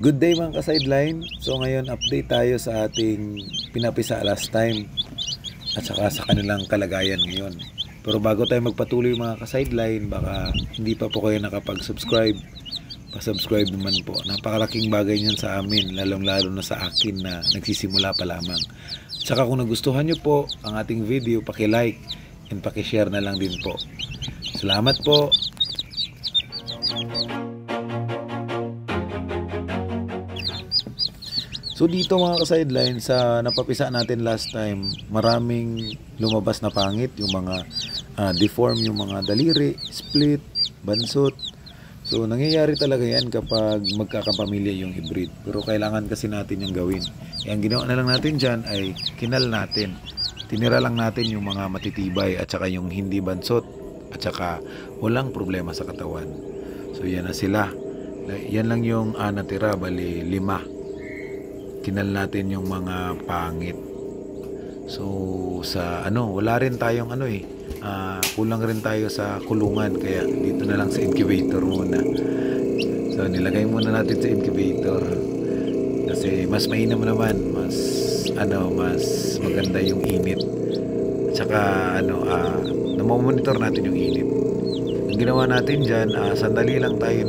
Good day mga ka-sideline. So ngayon update tayo sa ating pinapisa last time at saka sa kanilang kalagayan ngayon. Pero bago tayo magpatuloy mga ka-sideline, baka hindi pa po kayo nakapag-subscribe, pa-subscribe naman po. Napakalaking bagay niyan sa amin, lalong-lalo na sa akin na nagsisimula pa lamang. At saka kung nagustuhan nyo po ang ating video, paki-like and paki-share na lang din po. Salamat po. So dito mga ka-sideline, sa napapisa natin last time, maraming lumabas na pangit, yung mga deform, yung mga daliri, split, bansot. So nangyayari talaga yan kapag magkakapamilya yung hybrid. Pero kailangan kasi natin yung gawin. Ang ginawa na lang natin dyan ay kinal natin. Tinira lang natin yung mga matitibay at saka yung hindi bansot at saka walang problema sa katawan. So yan na sila. Yan lang yung natira, bali 5. Kinal natin yung mga pangit. So sa wala rin tayong kulang rin tayo sa kulungan, kaya dito na lang sa incubator muna. So nilagay muna natin sa incubator kasi mas mainam naman, mas maganda yung init. At saka namomonitor natin yung init. Ang ginawa natin diyan, sandali lang tayo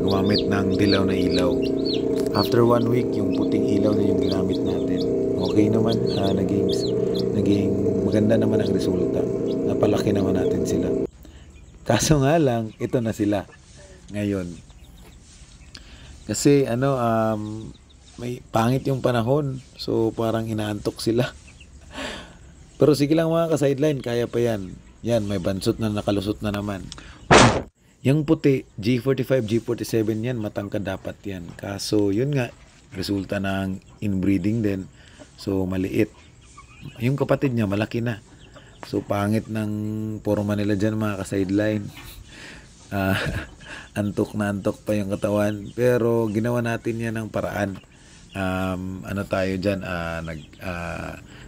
gumamit ng dilaw na ilaw. After 1 week, yung puting ilaw na yung ginamit natin. Okay naman, naging maganda naman ang resulta. Napalaki naman natin sila. Kaso nga lang, ito na sila ngayon. Kasi may pangit yung panahon. So parang inaantok sila. Pero sige lang mga ka-sideline, kaya pa yan. Yan, may bansot na nakalusot na naman. Yung puti, G45, G47 yan, matangkad dapat yan. Kaso yun nga, resulta ng inbreeding din. So maliit. Yung kapatid niya, malaki na. So pangit ng forma nila dyan mga ka-sideline. Antok na antok pa yung katawan. Pero ginawa natin yan ng paraan. Tayo dyan,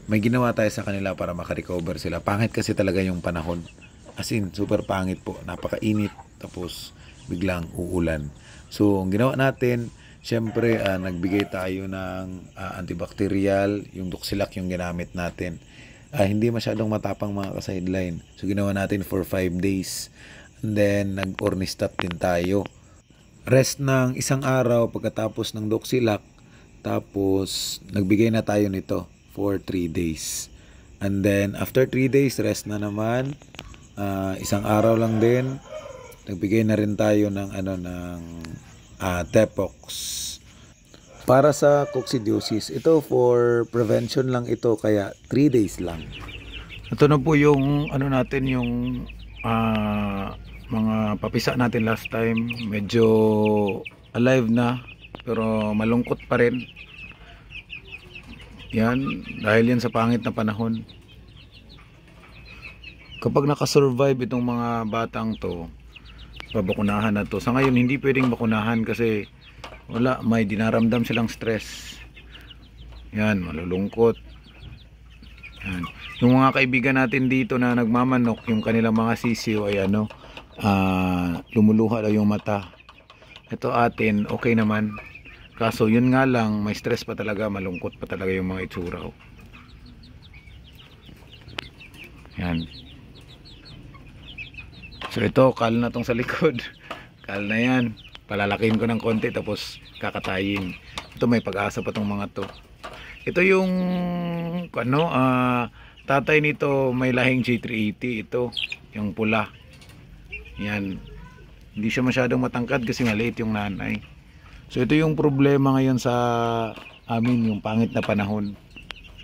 may ginawa tayo sa kanila para makarecover sila. Pangit kasi talaga yung panahon. As in, super pangit po. Napakainit. Tapos biglang uulan. So ang ginawa natin, syempre nagbigay tayo ng antibacterial, yung Duxilac yung ginamit natin. Hindi masyadong matapang mga ka-sideline. So ginawa natin for 5 days. And then nag-ornistat din tayo. Rest ng 1 araw pagkatapos ng Duxilac. Tapos nagbigay na tayo nito for 3 days. And then after 3 days, rest na naman. 1 araw lang din. Nagbigay na rin tayo ng Tepox para sa coccidiosis. Ito for prevention lang ito, kaya 3 days lang. Ito na po yung natin, yung mga papisa natin last time. Medyo alive na pero malungkot pa rin. Yan, dahil yan sa pangit na panahon. Kapag nakasurvive itong mga batang to, babakunahan na to. Sa ngayon hindi pwedeng bakunahan kasi may dinaramdam silang stress. Yan, malulungkot. Yan. Yung mga kaibigan natin dito na nagmamanok, yung kanilang mga sisiw ay lumuluha daw yung mata. Ito atin, okay naman. Kaso yun nga lang, may stress pa talaga, malungkot pa talaga yung mga itsura. Yan. So ito, kal na tong sa likod. Kal na yan. Palalakin ko ng konti tapos kakatayin. Ito, may pag-asa pa tong mga to. Ito yung tatay nito may lahing G380. Ito, yung pula. Yan. Hindi siya masyadong matangkad kasi maliit yung nanay. So ito yung problema ngayon sa amin, yung pangit na panahon.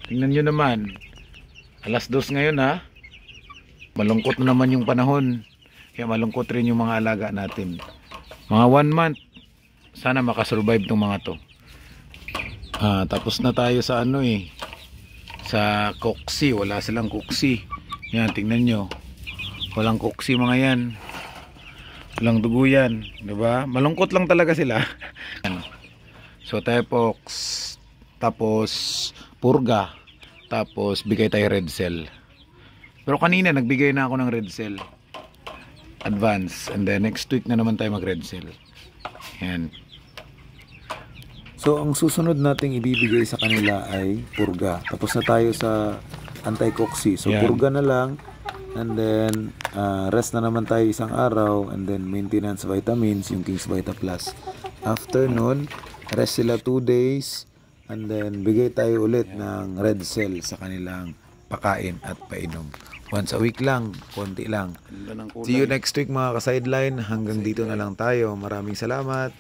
Tingnan nyo naman. 2:00 ngayon ha. Malungkot na naman yung panahon. Kaya malungkot rin yung mga alaga natin. Mga 1 month. Sana makasurvive tong mga to. Tapos na tayo sa sa cocci. Wala silang cocci. Yan, tingnan nyo. Walang cocci mga yan. Walang dugo yan. Diba? Malungkot lang talaga sila. So Tepox. Tapos purga. Tapos bigay tayo red cell. Pero kanina nagbigay na ako ng red cell. Advance, and then next week na naman tayo mag red cell. Yan. So, ang susunod nating ibibigay sa kanila ay purga. Tapos na tayo sa anti-cocci. So, Yan. purga na lang. And then, rest na naman tayo isang araw. And then, maintenance vitamins, yung King's Vita Plus. After nun, rest sila 2 days. And then, bigay tayo ulit ng red cell sa kanilang pakain at painom. Once a week lang, konti lang. See you next week mga ka-sideline. Hanggang dito na lang tayo. Maraming salamat.